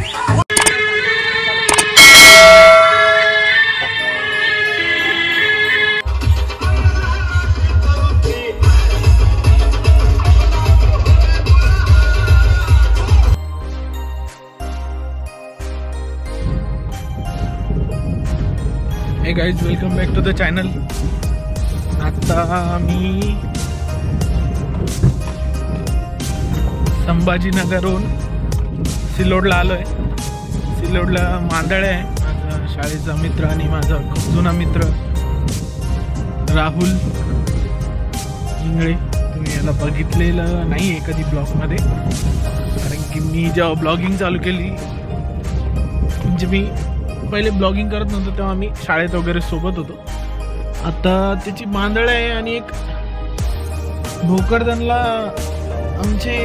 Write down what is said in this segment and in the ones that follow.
हे guys, welcome back to the channel. आता मी संभाजीनगरहून सिल्लोडला आलोय. सिल्लोडला मांदळे आहे, माझा शाळेचा मित्र आणि माझा खूप जुना मित्र राहुल इंगळे. तुम्ही याला बघितलेलं नाही आहे कधी ब्लॉगमध्ये, कारण की मी जेव्हा ब्लॉगिंग चालू केली, म्हणजे मी पहिले ब्लॉगिंग करत नव्हतो तेव्हा आम्ही शाळेत वगैरे सोबत होतो. आता त्याची मांदळ आहे आणि एक भोकरदनला आमचे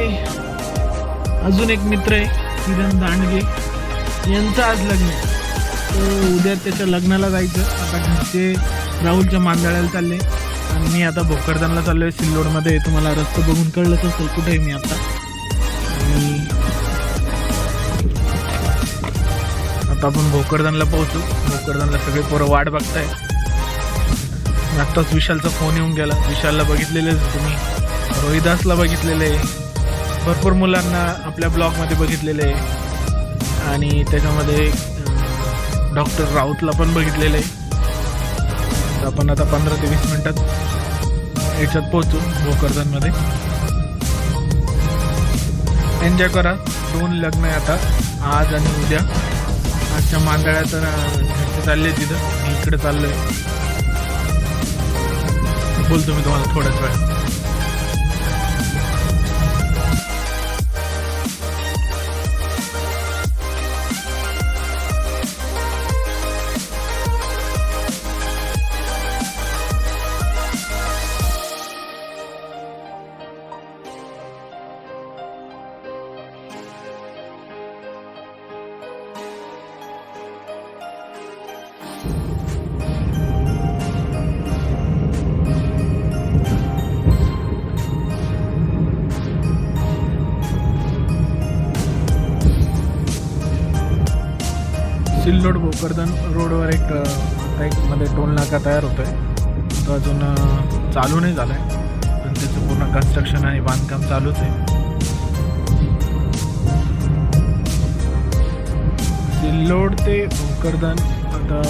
अजून एक मित्र आहे किरण दांडगे, यांचं आज लग्न आहे. तो उद्या त्याच्या लग्नाला जायचं. आता घरचे राहुलच्या मांदळ्याला चालले आणि मी आता भोकरदनला चाललो आहे सिल्लोडमध्ये. तुम्हाला रस्ता बघून कळलंच असेल कुठे आहे मी आता. आणि आता आपण भोकरदनला पोहोचू. भोकरदनला सगळे पोरं वाट बघताय. आत्ताच विशालचा फोन येऊन गेला. विशालला बघितलेले तुम्ही, रोहिदासला बघितलेले आहे, भरपूर मुलांना आपल्या ब्लॉगमध्ये बघितलेले आहे आणि त्याच्यामध्ये डॉक्टर राऊतला पण बघितलेलं आहे. आपण आता 15 ते 20 मिनिटात याच्यात पोहोचू भोकरदनमध्ये. एन्जॉय करा. 2 लग्न आहे आता, आज आणि उद्या. आजच्या मांदळ्या तर घरचे चालले तिथं, मी इकडे चाललोय. बोलतो मी तुम्हाला थोड्याच वेळ. सिल्लोड भोकरदन रोडवर एक मध्ये टोल नाका तयार होतोय. तो अजून चालू नाही झालाय, पण त्याचं पूर्ण कन्स्ट्रक्शन आणि बांधकाम चालूच आहे. सिल्लोड ते भोकरदन आता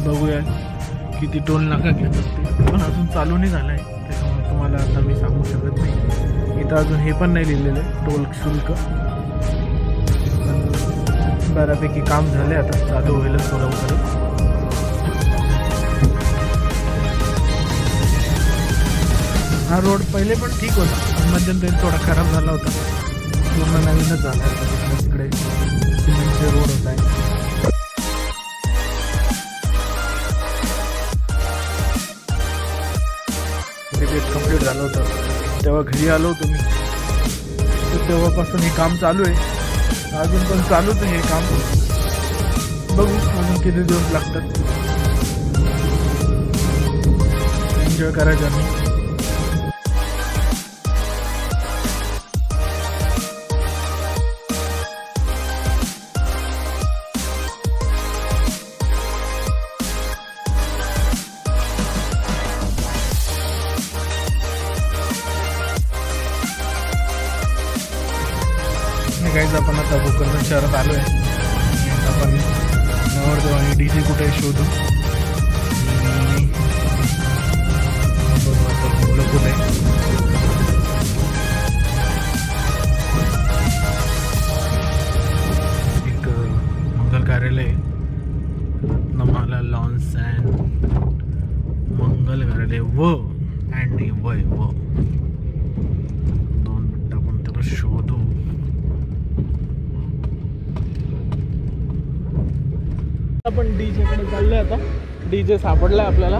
बघूया किती टोल नाका घेत असते, पण अजून चालू नाही झालाय. त्याच्यामुळे तुम्हाला आता मी सांगू शकत नाही. इथं अजून हे पण नाही लिहिलेलं आहे टोल शुल्क. बऱ्यापैकी काम झाले, आता चालू होईल थोडं वगैरे. हा रोड पहिले पण ठीक होता, पण मध्यंतरी थोडा खराब झाला होता. पूर्ण नवीनच झाला होता. तिकडे सिमेंटचे रोड होत आहे. रिपेअर कंप्लीट झालं होतं तेव्हा घरी आलो होतो मी. तर तेव्हापासून हे काम चालू आहे. अजून पण चालूच आहे हे काम. बघू अजून किती दिवस लागतात. एन्जॉय करायचं मी. गाईज, आपण आता भोकरदन शहरात आलो आहे. आपण नवरदेव आणि DJ कुठे शोधू. मुलं कुठे एक मंगल कार्यालय, रत्नमाला लॉन्स अँड मंगल कार्यालय वय 2 मिनिटं आपण त्याला शोधू. आपण DJ कडे चाललोय. आता DJ सापडलाय आपल्याला.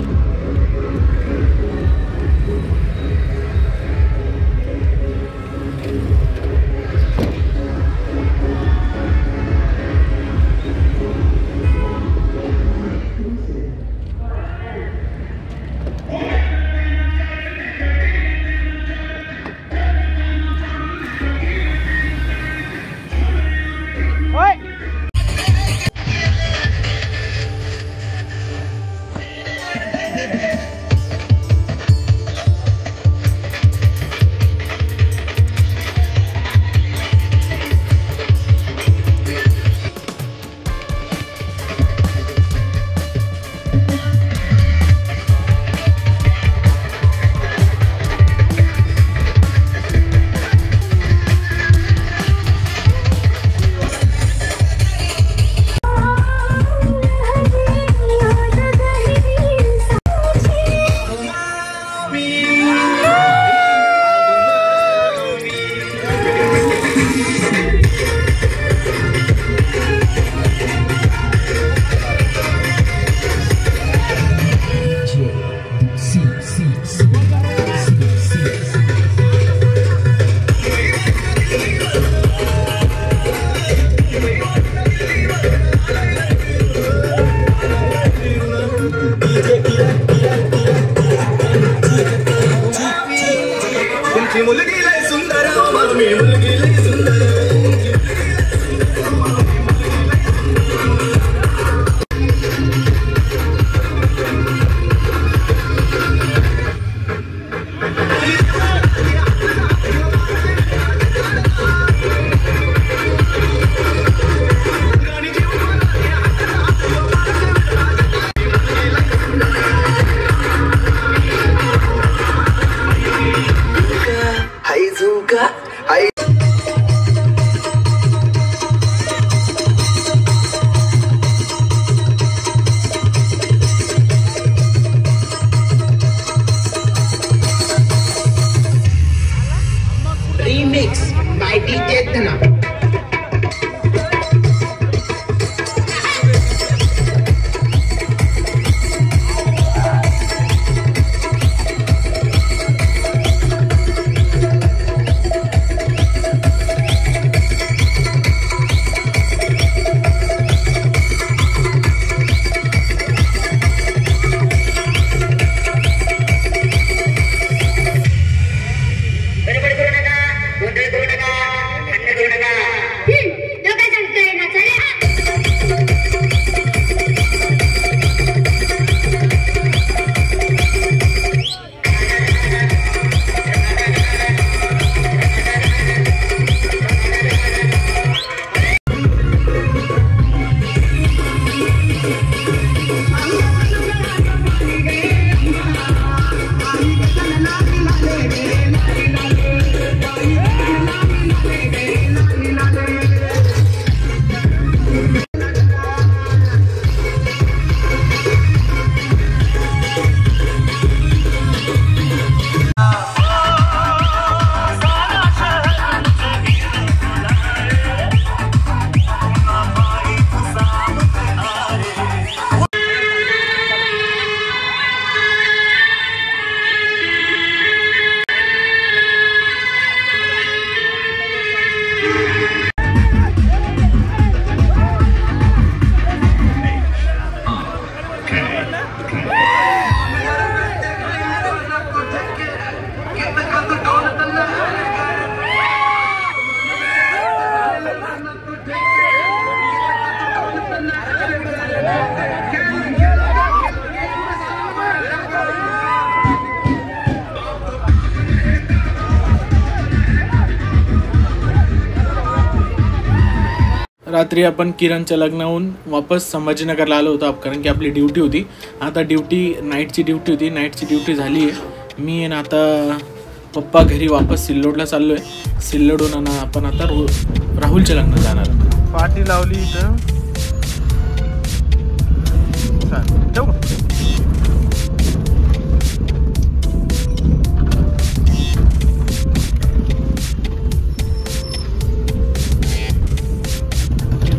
Remix by DJ Dhana. रात्री आपण किरणच्या लग्नाहून वापस संभाजीनगरला आलो होतो कारण की आपली ड्युटी होती. आता नाईटची ड्युटी झाली आहे. मी आणि आता पप्पा घरी वापस सिल्लोडला चाललो आहे. सिल्लोडहून आपण आता राहुलच्या लग्नात जाणार. पार्टी लावली इथं.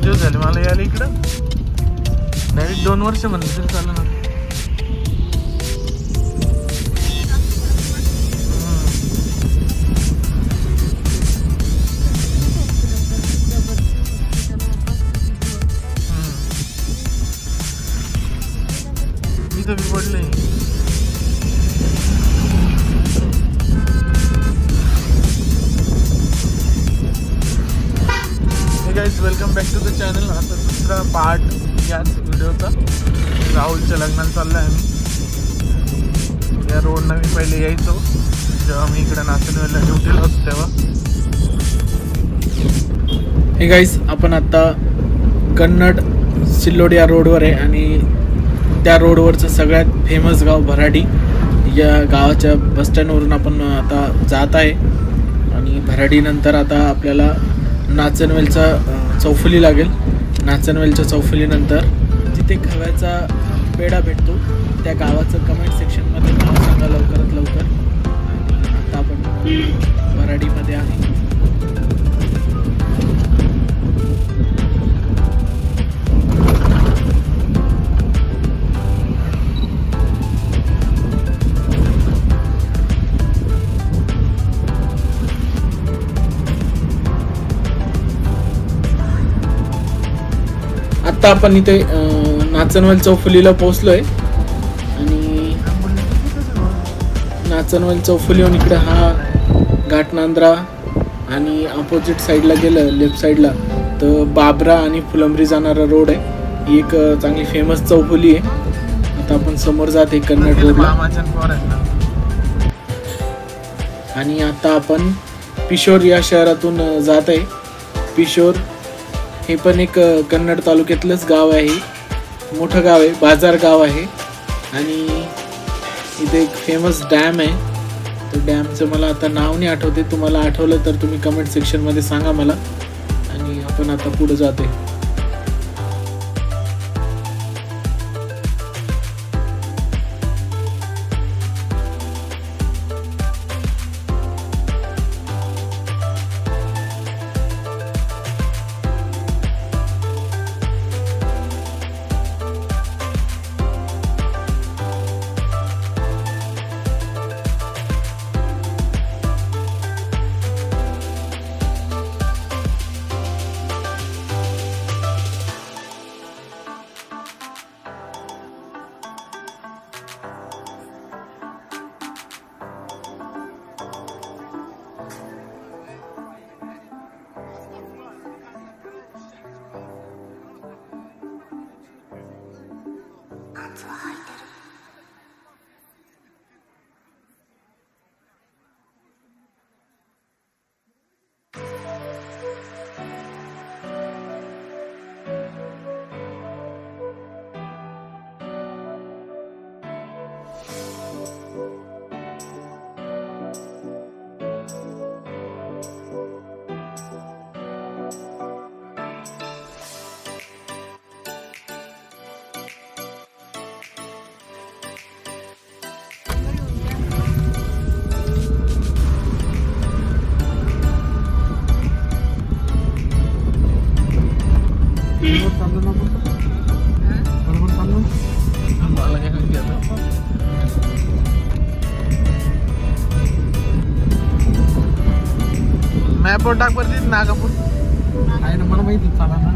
झाले मला यायला इकडं. डायरेक्ट 2 वर्ष म्हणलं तरी चालू ना. इथं बी पडलंय. Guys welcome back to the channel. आता दुसरा पार्ट याच व्हिडिओचा. राहुलच्या लग्नाला चाललो आहे आम्ही. या रोडनं मी पहिले यायचो जेव्हा मी इकडे नाचनवेलला ड्युटीला होतो तेव्हा. हे गाइस आपण आता कन्नड सिल्लोड या रोडवर आहे आणि त्या रोडवरचं सगळ्यात फेमस गाव भराडी. या गावाच्या बसस्टँडवरून आपण आता जात आहे आणि भराडीनंतर आता आपल्याला नाचनवेलचा चौफुली लागेल. नाचनवेलच्या चौफुलीनंतर जिथे खव्याचा पेढा भेटतो त्या गावाचं कमेंट सेक्शनमध्ये नाव सांगा लवकरात लवकर. आता आपण भराडीमध्ये आहे. आत्ता आपण इथे नाचनवल चौफुलीला पोहोचलोय आणि नाचनवल चौफुलीहून इकडे हा घाटनांद्रा आणि अपोजिट साईडला गेलं लेफ्ट साईडला तर बाबरा आणि फुलंब्री जाणारा रोड आहे. ही एक चांगली फेमस चौफुली आहे. आता आपण समोर जाते कन्नड रोडला आणि आता आपण पिशोर या शहरातून जात आहे. पिशोर हे पण एक कन्नड तालुक्यातलंच गाव आहे. मोठं गाव आहे, बाजार गाव आहे आणि इथे एक फेमस डॅम आहे. तो डॅमचं मला आता नाव नाही आठवते. तुम्हाला आठवलं तर तुम्ही कमेंट सेक्शनमध्ये सांगा मला. आणि आपण आता पुढे जातोय. मॅपवर टाक परत नागापूर आहे ना. मला माहिती चाला ना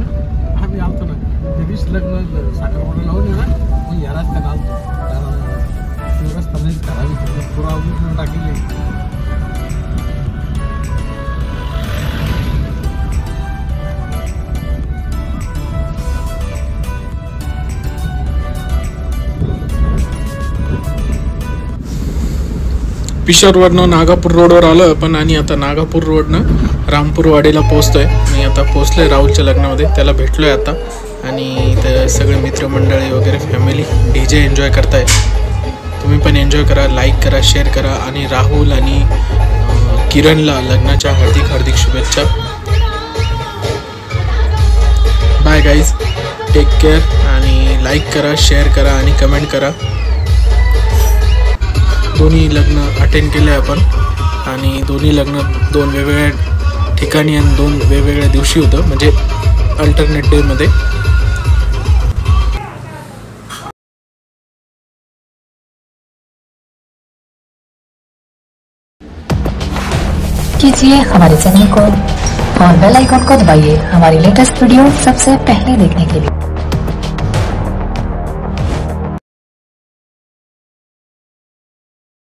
आम्ही आलतो ना ते दिवशी लग्न साखरपुडा लावून ना मग या रस्त्याला आलतो. कारण रस्ता नाही करावी पुरा टाकले. पिशोरवरनं नागापूर रोडवर आलो आपण आणि आता नागापूर रोडनं रामपूरवाडीला पोहोचतोय. मी आता पोहोचलोय राहुलच्या लग्नामध्ये. त्याला भेटलोय आता आणि इथं सगळे मित्रमंडळी वगैरे फॅमिली DJ एन्जॉय करताय. तुम्ही पण एन्जॉय करा, लाईक करा, शेअर करा आणि राहुल आणि किरणला लग्नाच्या हार्दिक शुभेच्छा. बाय गाईज, टेक केअर आणि लाईक करा, शेअर करा आणि कमेंट करा. दोन्ही लग्न अटेंड केले आपण आणि दोन्ही लग्न दोन वेगवेगळ्या ठिकाणी आणि दोन वेगवेगळ्या दिवशी होतं, म्हणजे अल्टरनेट डेमध्ये. कीजिए हमारे चैनल को और बेल आइकन को दबाइए हमारी लेटेस्ट वीडियो सबसे पहले देखने के लिए.